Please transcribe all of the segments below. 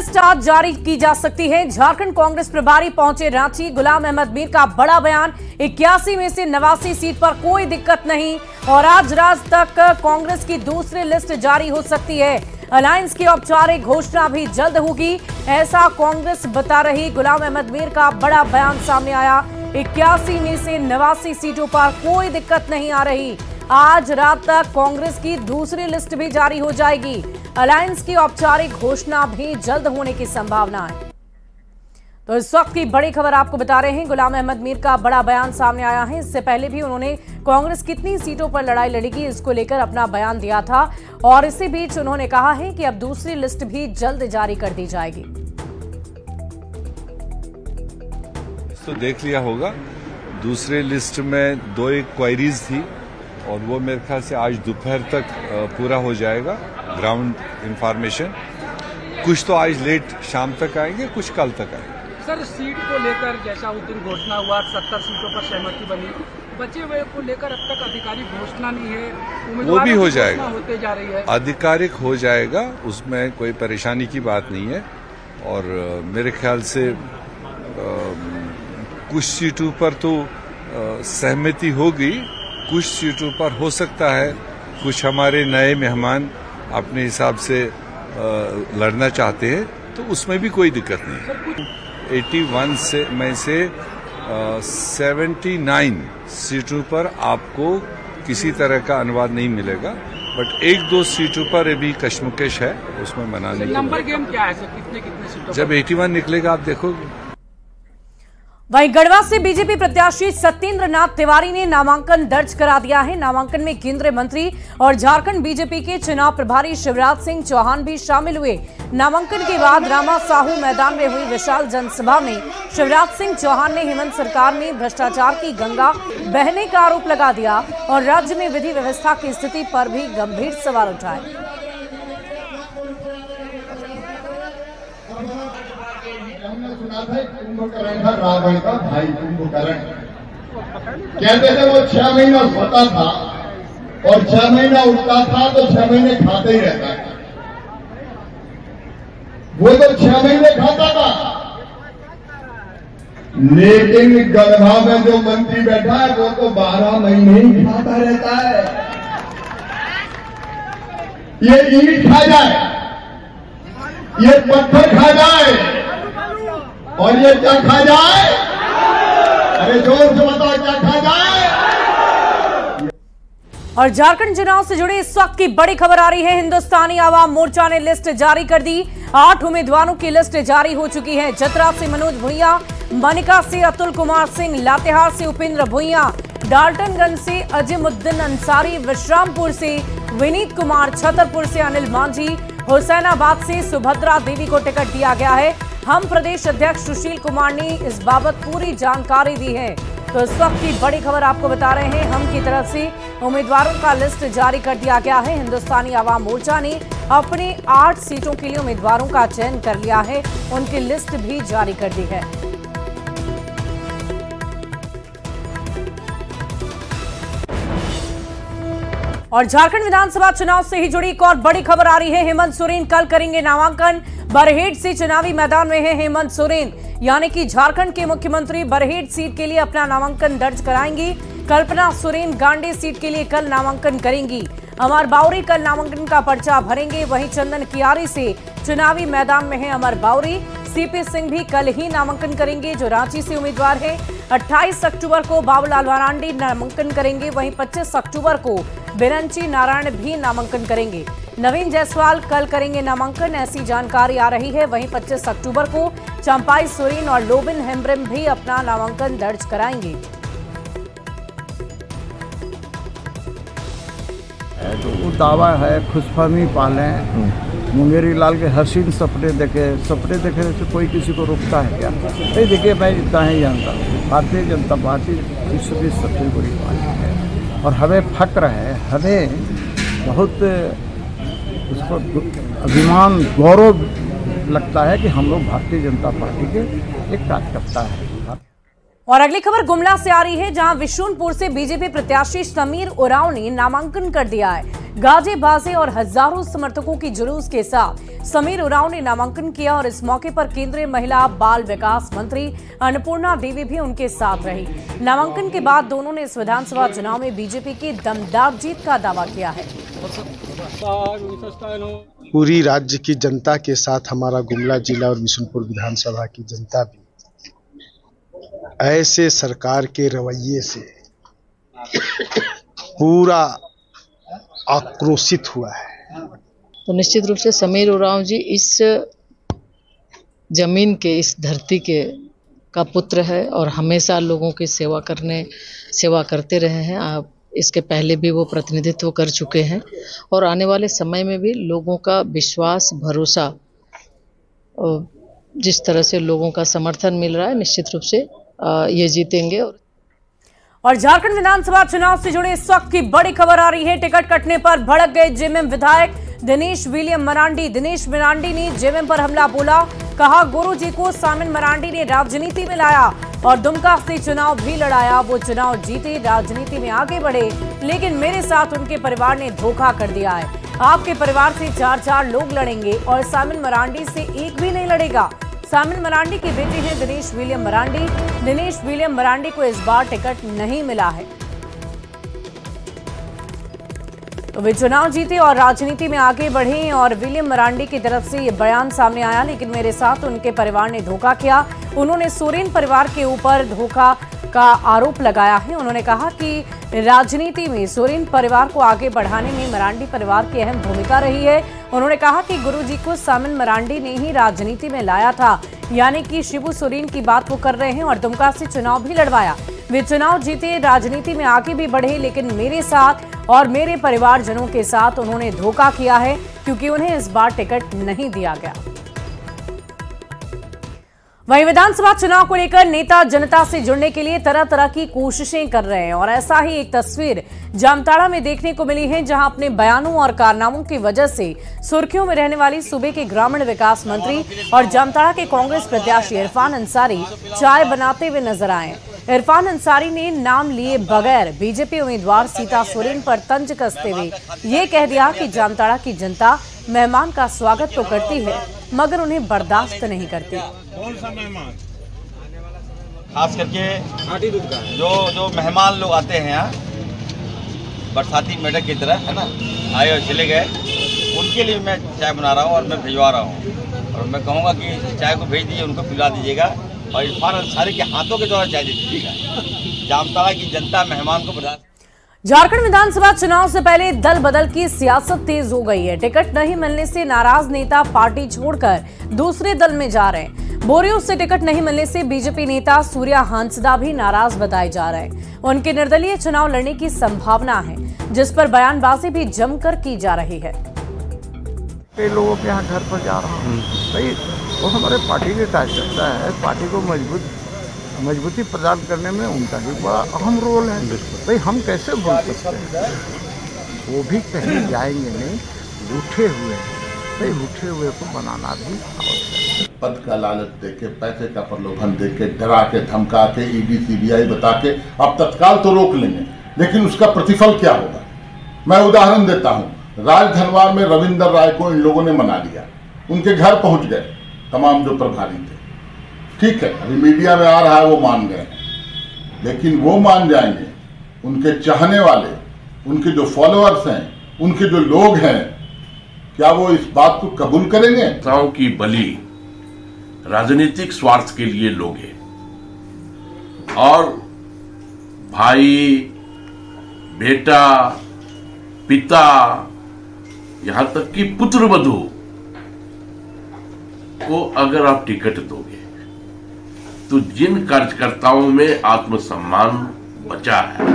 List आज जारी की जा सकती है। झारखंड कांग्रेस प्रभारी पहुंचे रांची। गुलाम अहमद मीर का बड़ा बयान, 81 में से 89 सीट पर कोई दिक्कत नहीं और आज रात तक कांग्रेस की दूसरी लिस्ट जारी हो सकती है। अलायंस की औपचारिक घोषणा भी जल्द होगी, ऐसा कांग्रेस बता रही। गुलाम अहमद मीर का बड़ा बयान सामने आया, 81 में से 89 सीटों पर कोई दिक्कत नहीं आ रही। आज रात तक कांग्रेस की दूसरी लिस्ट भी जारी हो जाएगी। अलायंस की औपचारिक घोषणा भी जल्द होने की संभावना है। तो इस वक्त की बड़ी खबर आपको बता रहे हैं, गुलाम अहमद मीर का बड़ा बयान सामने आया है। इससे पहले भी उन्होंने कांग्रेस कितनी सीटों पर लड़ाई लड़ेगी इसको लेकर अपना बयान दिया था और इसी बीच उन्होंने कहा है कि अब दूसरी लिस्ट भी जल्द जारी कर दी जाएगी। तो देख लिया होगा, दूसरे लिस्ट में 2 क्वेरीज थी और वो मेरे ख्याल से आज दोपहर तक पूरा हो जाएगा ग्राउंड इंफॉर्मेशन। कुछ तो आज लेट शाम तक आएंगे, कुछ कल तक आएंगे। सर, सीट को लेकर जैसा उस दिन घोषणा हुआ 70 सीटों पर सहमति बनी, बचे हुए को लेकर अब तक आधिकारिक घोषणा नहीं है। वो भी हो जाएगा, होते जा रही है, आधिकारिक हो जाएगा, उसमें कोई परेशानी की बात नहीं है। और मेरे ख्याल से कुछ सीटों पर तो सहमति होगी, कुछ सीटों पर हो सकता है कुछ हमारे नए मेहमान अपने हिसाब से लड़ना चाहते हैं, तो उसमें भी कोई दिक्कत नहीं। 81 से में से 79 सीटों पर आपको किसी तरह का अनुवाद नहीं मिलेगा, बट 1-2 सीटों पर अभी कश्मकश है, उसमें मनाने की नंबर गेम क्या है सर? कितने सीटों जब 81 निकलेगा आप देखोगे। वहीं गढ़वा से बीजेपी प्रत्याशी सत्येंद्र नाथ तिवारी ने नामांकन दर्ज करा दिया है। नामांकन में केंद्रीय मंत्री और झारखंड बीजेपी के चुनाव प्रभारी शिवराज सिंह चौहान भी शामिल हुए। नामांकन के बाद रामा साहू मैदान में हुई विशाल जनसभा में शिवराज सिंह चौहान ने हेमंत सरकार में भ्रष्टाचार की गंगा बहने का आरोप लगा दिया और राज्य में विधि व्यवस्था की स्थिति पर भी गंभीर सवाल उठाए। कुंभकर्ण था रावण का भाई। कुंभकर्ण कहते थे वो 6 महीना सोता था और 6 महीना उठता था तो 6 महीने खाते ही रहता था। वो तो 6 महीने खाता था, लेकिन गढ़वा में जो मंत्री बैठा है वो तो 12 महीने ही खाता रहता है। ये ईंट खा जाए, ये पत्थर खा जाए और ये क्या खा जाए? अरे जोर से बताओ, क्या खा जाए? और झारखंड चुनाव से जुड़ी इस वक्त की बड़ी खबर आ रही है। हिंदुस्तानी आवाम मोर्चा ने लिस्ट जारी कर दी। 8 उम्मीदवारों की लिस्ट जारी हो चुकी है। चतरा से मनोज भुइयां, मनिका से अतुल कुमार सिंह, लातेहार से उपेंद्र भुइयां, डाल्टनगंज से अजीमुद्दीन अंसारी, विश्रामपुर से विनीत कुमार, छतरपुर से अनिल मांझी, हुसैनाबाद से सुभद्रा देवी को टिकट दिया गया है। हम प्रदेश अध्यक्ष सुशील कुमार ने इस बाबत पूरी जानकारी दी है। तो इस वक्त की बड़ी खबर आपको बता रहे हैं, हम की तरफ से उम्मीदवारों का लिस्ट जारी कर दिया गया है। हिंदुस्तानी आवाम मोर्चा ने अपने 8 सीटों के लिए उम्मीदवारों का चयन कर लिया है, उनकी लिस्ट भी जारी कर दी है। और झारखंड विधानसभा चुनाव से ही जुड़ी एक और बड़ी खबर आ रही है। हेमंत सोरेन कल करेंगे नामांकन। बरहेट से चुनावी मैदान में है हेमंत सोरेन, यानी कि झारखंड के मुख्यमंत्री बरहेट सीट के लिए अपना नामांकन दर्ज कराएंगी। कल्पना सोरेन गांडी सीट के लिए कल नामांकन करेंगी। अमर बावरी कल नामांकन का पर्चा भरेंगे। वहीं चंदन कियारी से चुनावी मैदान में है अमर बावरी। सीपी सिंह भी कल ही नामांकन करेंगे, जो रांची से उम्मीदवार है। 28 अक्टूबर को बाबूलाल मरांडी नामांकन करेंगे। वहीं 25 अक्टूबर को बिरंची नारायण भी नामांकन करेंगे। नवीन जायसवाल कल करेंगे नामांकन, ऐसी जानकारी आ रही है। वहीं 25 अक्टूबर को चंपाई सोरेन और लोबिन हेम्ब्रिम भी अपना नामांकन दर्ज कराएंगे। तो वो दावा है खुशफहमी पालें, मुंगेरी लाल के हसीन सपने देखे से कोई किसी को रोकता है क्या? नहीं, देखिए मैं इतना ही जानता हूँ, भारतीय जनता पार्टी विश्व की सबसे बड़ी पार्टी है और हमें फक्र है, हमें बहुत उसको अभिमान गौरव लगता है कि हम लोग भारतीय जनता पार्टी के एक कार्यकर्ता हैं। और अगली खबर गुमला से आ रही है, जहां विशुनपुर से बीजेपी प्रत्याशी समीर उरांव ने नामांकन कर दिया है। गाजे बाजे और हजारों समर्थकों की जुलूस के साथ समीर उरांव ने नामांकन किया और इस मौके पर केंद्रीय महिला बाल विकास मंत्री अन्नपूर्णा देवी भी उनके साथ रही। नामांकन के बाद दोनों ने इस विधानसभा चुनाव में बीजेपी की दमदार जीत का दावा किया है। पूरी राज्य की जनता के साथ हमारा गुमला जिला और बिशुनपुर विधानसभा की जनता भी ऐसे सरकार के रवैये से पूरा आक्रोशित हुआ है। तो निश्चित रूप से समीर उरांव जी इस जमीन के, इस धरती के का पुत्र है और हमेशा लोगों की सेवा करते रहे हैं। आप इसके पहले भी वो प्रतिनिधित्व कर चुके हैं और आने वाले समय में भी लोगों का विश्वास, भरोसा, जिस तरह से लोगों का समर्थन मिल रहा है, निश्चित रूप से ये जीतेंगे। और झारखंड विधानसभा चुनाव से जुड़े इस वक्त की बड़ी खबर आ रही है। टिकट कटने पर भड़क गए जेएमएम विधायक दिनेश विलियम मरांडी। दिनेश मरांडी ने जेएमएम पर हमला बोला, कहा गुरु जी को सामिन मरांडी ने राजनीति में लाया और दुमका से चुनाव भी लड़ाया। वो चुनाव जीते, राजनीति में आगे बढ़े, लेकिन मेरे साथ उनके परिवार ने धोखा कर दिया है। आपके परिवार से 4 लोग लड़ेंगे और सामिन मरांडी से एक भी नहीं लड़ेगा। सामिन मरांडी की बेटी है दिनेश विलियम मरांडी। दिनेश विलियम मरांडी को इस बार टिकट नहीं मिला है, तो वे चुनाव जीते और राजनीति में आगे बढ़े। और विलियम मरांडी की तरफ से ये बयान सामने आया, लेकिन मेरे साथ उनके परिवार ने धोखा किया। उन्होंने सोरेन परिवार के ऊपर धोखा का आरोप लगाया है। उन्होंने कहा कि राजनीति में सोरेन परिवार को आगे बढ़ाने में मरांडी परिवार की अहम भूमिका रही है। उन्होंने कहा कि गुरुजी को सामिन मरांडी ने ही राजनीति में लाया था, यानी कि शिबू सोरेन की बात वो कर रहे हैं, और दुमका से चुनाव भी लड़वाया। वे चुनाव जीते, राजनीति में आगे भी बढ़े, लेकिन मेरे साथ और मेरे परिवारजनों के साथ उन्होंने धोखा किया है, क्योंकि उन्हें इस बार टिकट नहीं दिया गया। वहीं विधानसभा चुनाव को लेकर नेता जनता से जुड़ने के लिए तरह तरह की कोशिशें कर रहे हैं, और ऐसा ही एक तस्वीर जामताड़ा में देखने को मिली है, जहां अपने बयानों और कारनामों की वजह से सुर्खियों में रहने वाली सूबे के ग्रामीण विकास मंत्री और जामताड़ा के कांग्रेस प्रत्याशी इरफान अंसारी चाय बनाते हुए नजर आए। इरफान अंसारी ने नाम लिए बगैर बीजेपी उम्मीदवार सीता सोरेन पर तंज कसते हुए ये कह दिया कि जामताड़ा की जनता मेहमान का स्वागत तो करती है, मगर उन्हें बर्दाश्त नहीं करती। कौन सा मेहमान? खास करके जो मेहमान लोग आते हैं यहाँ, बरसाती मेढक की तरह, है ना, आए और चले गए, उनके लिए मैं चाय बना रहा हूँ और मैं भिजवा रहा हूँ। और मैं कहूँगा कि चाय को भेज दीजिए, उनको पिला दीजिएगा और इरफान अंसारी के हाथों के द्वारा चाय दे दीजिएगा। जामताड़ा की जनता मेहमान को बर्दाश्त। झारखंड विधानसभा चुनाव से पहले दल बदल की सियासत तेज हो गई है। टिकट नहीं मिलने से नाराज नेता पार्टी छोड़कर दूसरे दल में जा रहे हैं। बोरियो से टिकट नहीं मिलने से बीजेपी नेता सूर्या हांसदा भी नाराज बताए जा रहे हैं। उनके निर्दलीय चुनाव लड़ने की संभावना है, जिस पर बयानबाजी भी जमकर की जा रही है। कई लोगों के यहाँ घर पर जा रहा हूँ भाई, वो हमारे पार्टी के कार्यकर्ता है, पार्टी को मजबूती प्रदान करने में उनका भी बड़ा अहम रोल है भाई। हम कैसे भूल सकते हैं? वो भी कहीं जाएंगे नहीं, रूठे हुए हैं भाई, रूठे हुए को बनाना भी आवश्यक है। पद का लालच देके, पैसे का प्रलोभन देके, डरा के, धमका के, ईडी सीबीआई बता के अब तत्काल तो रोक लेंगे, लेकिन उसका प्रतिफल क्या होगा? मैं उदाहरण देता हूँ, राजधनवार में रविंदर राय को इन लोगों ने मना लिया, उनके घर पहुंच गए तमाम जो प्रभारी थे। ठीक है, अभी मीडिया में आ रहा है वो मान गए, लेकिन वो मान जाएंगे, उनके चाहने वाले, उनके जो फॉलोअर्स हैं, उनके जो लोग हैं, क्या वो इस बात को कबूल करेंगे? नेताओं की बलि राजनीतिक स्वार्थ के लिए लोग हैं, और भाई, बेटा, पिता, यहां तक कि पुत्र वधू को अगर आप टिकट दोगे, तो जिन कार्यकर्ताओं में आत्मसम्मान बचा है,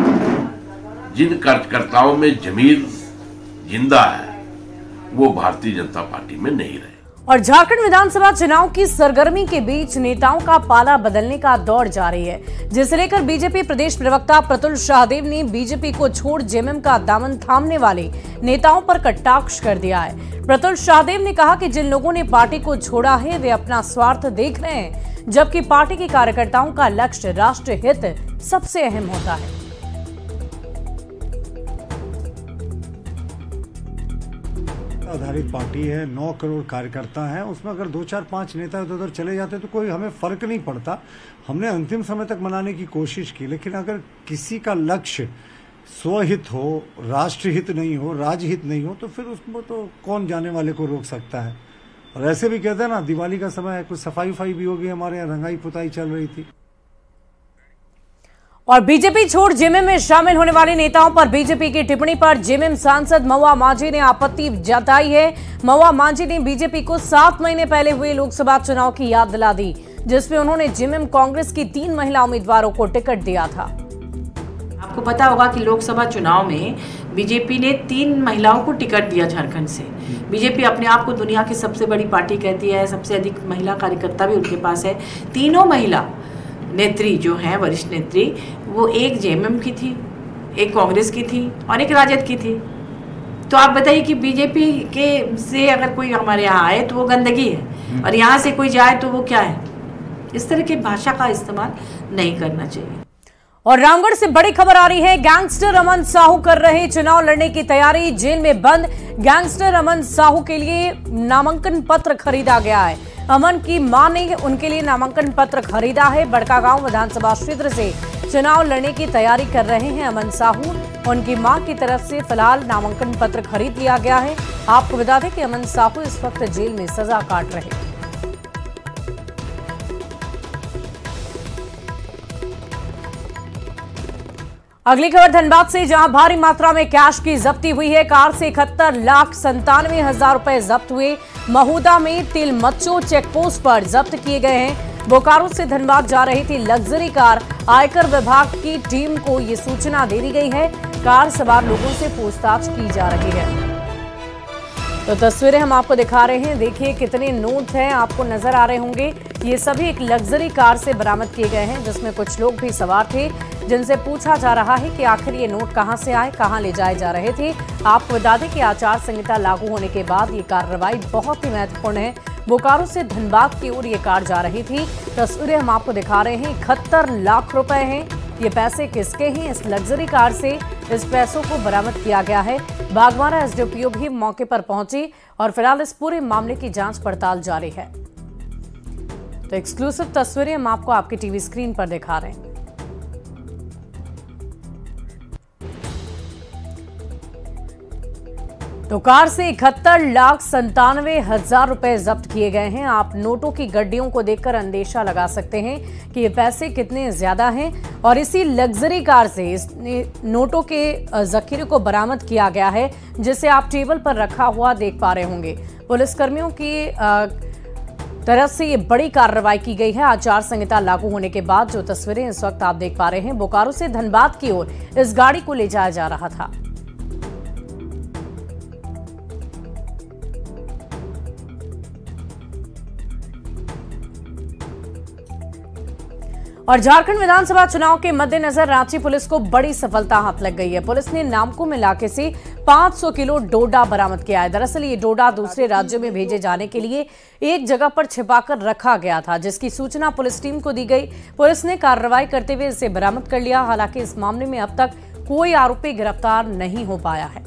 जिन कार्यकर्ताओं में जमीर जिंदा है, वो भारतीय जनता पार्टी में नहीं रहे। और झारखंड विधानसभा चुनाव की सरगर्मी के बीच नेताओं का पाला बदलने का दौर जारी है, जिसे लेकर बीजेपी प्रदेश प्रवक्ता प्रतुल शाहदेव ने बीजेपी को छोड़ जेएमएम का दामन थामने वाले नेताओं पर कटाक्ष कर दिया है। प्रतुल शाहदेव ने कहा कि जिन लोगों ने पार्टी को छोड़ा है वे अपना स्वार्थ देख रहे हैं, जबकि पार्टी के कार्यकर्ताओं का लक्ष्य राष्ट्र हित सबसे अहम होता है। आधारित पार्टी है, 9 करोड़ कार्यकर्ता हैं, उसमें अगर 2, 4, 5 नेता इधर उधर चले जाते तो कोई हमें फर्क नहीं पड़ता। हमने अंतिम समय तक मनाने की कोशिश की, लेकिन अगर किसी का लक्ष्य स्वहित हो, राष्ट्रहित नहीं हो, राज्यहित नहीं हो, तो फिर उसको तो कौन जाने वाले को रोक सकता है। और ऐसे भी कहते हैं ना, दिवाली का समय है, कुछ सफाई उफाई भी हो गई, हमारे यहाँ रंगाई पुताई चल रही थी। और बीजेपी छोड़ जेएमएम में शामिल होने वाले नेताओं पर बीजेपी की टिप्पणी पर जेएमएम सांसद महुआ मांझी ने आपत्ति जताई है। महुआ मांझी ने बीजेपी को 7 महीने पहले हुए लोकसभा चुनाव की याद दिला दी, जिसमें उन्होंने जेएमएम कांग्रेस की 3 महिला उम्मीदवारों को टिकट दिया था। आपको पता होगा कि लोकसभा चुनाव में बीजेपी ने 3 महिलाओं को टिकट दिया झारखंड से। बीजेपी अपने आप को दुनिया की सबसे बड़ी पार्टी कहती है, सबसे अधिक महिला कार्यकर्ता भी उनके पास है। तीनों महिला नेत्री जो हैं, वरिष्ठ नेत्री, वो एक जेएमएम की थी, एक कांग्रेस की थी और एक राजद की थी। तो आप बताइए कि बीजेपी के से अगर कोई हमारे यहाँ आए तो वो गंदगी है, और यहाँ से कोई जाए तो वो क्या है। इस तरह की भाषा का इस्तेमाल नहीं करना चाहिए। और रामगढ़ से बड़ी खबर आ रही है, गैंगस्टर अमन साहू कर रहे चुनाव लड़ने की तैयारी। जेल में बंद गैंगस्टर अमन साहू के लिए नामांकन पत्र खरीदा गया है। अमन की मां ने उनके लिए नामांकन पत्र खरीदा है। बड़कागांव विधानसभा क्षेत्र से चुनाव लड़ने की तैयारी कर रहे हैं अमन साहू। उनकी मां की तरफ से फिलहाल नामांकन पत्र खरीद लिया गया है। आपको बता दें कि अमन साहू इस वक्त जेल में सजा काट रहे हैं। अगली खबर धनबाद से, जहां भारी मात्रा में कैश की जब्ती हुई है। कार से 71,97,000 रुपए जब्त हुए। महुदा में तिलमच्चो चेकपोस्ट पर जब्त किए गए हैं। बोकारो से धनबाद जा रही थी लग्जरी कार। आयकर विभाग की टीम को ये सूचना दे दी गई है। कार सवार लोगों से पूछताछ की जा रही है। तो तस्वीरें हम आपको दिखा रहे हैं, देखिए कितने नोट हैं, आपको नजर आ रहे होंगे। ये सभी एक लग्जरी कार से बरामद किए गए हैं, जिसमें कुछ लोग भी सवार थे, जिनसे पूछा जा रहा है कि आखिर ये नोट कहां से आए, कहां ले जाए जा रहे थे। आपको बता दें कि आचार संहिता लागू होने के बाद ये कार्रवाई बहुत ही महत्वपूर्ण है। बोकारो से धनबाद की ओर ये कार जा रही थी। तस्वीरें हम आपको दिखा रहे हैं, 71 लाख रुपए हैं। ये पैसे किसके हैं? इस लग्जरी कार से इस पैसों को बरामद किया गया है। बागवाड़ा एसडीपीओ भी मौके पर पहुंची और फिलहाल इस पूरे मामले की जांच पड़ताल जारी है। तो एक्सक्लूसिव तस्वीरें हम आपको आपकी टीवी स्क्रीन पर दिखा रहे हैं। तो कार से 71,97,000 रुपए जब्त किए गए हैं। आप नोटों की गड्डियों को देखकर अंदेशा लगा सकते हैं कि ये पैसे कितने ज्यादा हैं। और इसी लग्जरी कार से इस नोटों के जखीरे को बरामद किया गया है, जिसे आप टेबल पर रखा हुआ देख पा रहे होंगे। पुलिसकर्मियों की तरफ से ये बड़ी कार्रवाई की गई है। आचार संहिता लागू होने के बाद जो तस्वीरें इस वक्त आप देख पा रहे हैं, बोकारो से धनबाद की ओर इस गाड़ी को ले जाया जा रहा था। और झारखंड विधानसभा चुनाव के मद्देनजर रांची पुलिस को बड़ी सफलता हाथ लग गई है। पुलिस ने नामकुम इलाके से 500 किलो डोडा बरामद किया है। दरअसल ये डोडा दूसरे राज्यों में भेजे जाने के लिए एक जगह पर छिपाकर रखा गया था, जिसकी सूचना पुलिस टीम को दी गई। पुलिस ने कार्रवाई करते हुए इसे बरामद कर लिया। हालांकि इस मामले में अब तक कोई आरोपी गिरफ्तार नहीं हो पाया है।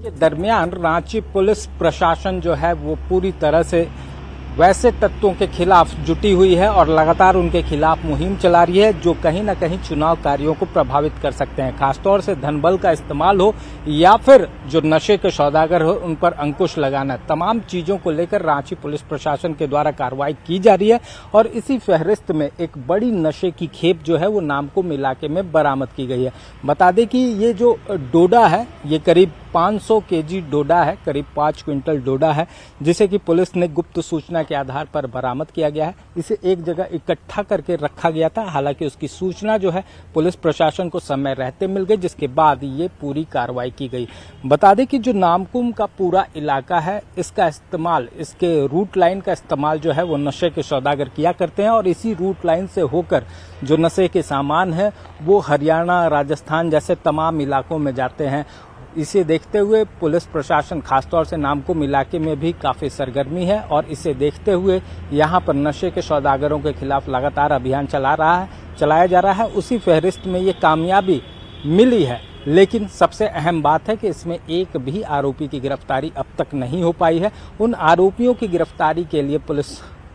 के दरमियान रांची पुलिस प्रशासन जो है वो पूरी तरह से वैसे तत्वों के खिलाफ जुटी हुई है और लगातार उनके खिलाफ मुहिम चला रही है, जो कहीं न कहीं चुनाव कार्यों को प्रभावित कर सकते हैं। खासतौर से धनबल का इस्तेमाल हो या फिर जो नशे के सौदागर हो, उन पर अंकुश लगाना, तमाम चीजों को लेकर रांची पुलिस प्रशासन के द्वारा कार्रवाई की जा रही है। और इसी फहरिस्त में एक बड़ी नशे की खेप जो है वो नामकुम इलाके में बरामद की गई है। बता दें कि ये जो डोडा है ये करीब 500 केजी डोडा है, करीब 5 क्विंटल डोडा है, जिसे कि पुलिस ने गुप्त सूचना के आधार पर बरामद किया गया है। इसे एक जगह इकट्ठा करके रखा गया था। हालांकि उसकी सूचना जो है पुलिस प्रशासन को समय रहते मिल गई, जिसके बाद ये पूरी कार्रवाई की गई। बता दें कि जो नामकुम का पूरा इलाका है, इसका इस्तेमाल, इसके रूट लाइन का इस्तेमाल जो है वो नशे के सौदागर किया करते हैं और इसी रूट लाइन से होकर जो नशे के सामान है वो हरियाणा, राजस्थान जैसे तमाम इलाकों में जाते हैं। इसे देखते हुए पुलिस प्रशासन खासतौर से नामकुम इलाके में भी काफी सरगर्मी है और इसे देखते हुए यहाँ पर नशे के सौदागरों के खिलाफ लगातार अभियान चलाया जा रहा है। उसी फहरिस्त में ये कामयाबी मिली है लेकिन सबसे अहम बात है कि इसमें एक भी आरोपी की गिरफ्तारी अब तक नहीं हो पाई है। उन आरोपियों की गिरफ्तारी के लिए पुलिस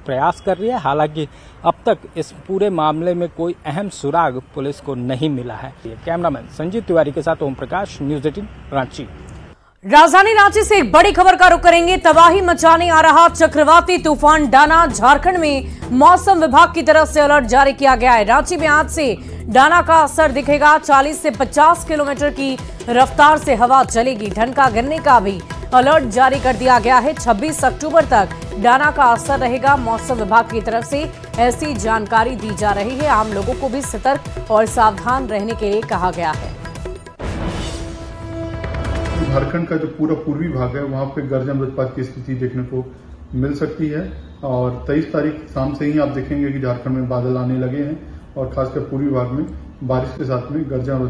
प्रयास कर रही है, हालांकि अब तक इस पूरे मामले में कोई अहम सुराग पुलिस को नहीं मिला है। कैमरामैन संजीव तिवारी के साथ ओम प्रकाश, न्यूज़ 18 रांची। राजधानी रांची से एक बड़ी खबर का रुख करेंगे। तबाही मचाने आ रहा चक्रवाती तूफान डाना, झारखंड में मौसम विभाग की तरफ से अलर्ट जारी किया गया है। रांची में आज से डाना का असर दिखेगा। 40 से 50 किलोमीटर की रफ्तार से हवा चलेगी। ठनका गिरने का भी अलर्ट जारी कर दिया गया है। 26 अक्टूबर तक डाना का असर रहेगा। मौसम विभाग की तरफ से ऐसी जानकारी दी जा रही है। आम लोगों को भी सतर्क और सावधान रहने के लिए कहा गया है। झारखंड का जो पूरा पूर्वी भाग है वहां पे गर्जन वज्रपात की स्थिति देखने को मिल सकती है और 23 तारीख शाम से ही आप देखेंगे कि झारखंड में बादल आने लगे हैं और खासकर पूर्वी भाग में बारिश के साथ में गर्जन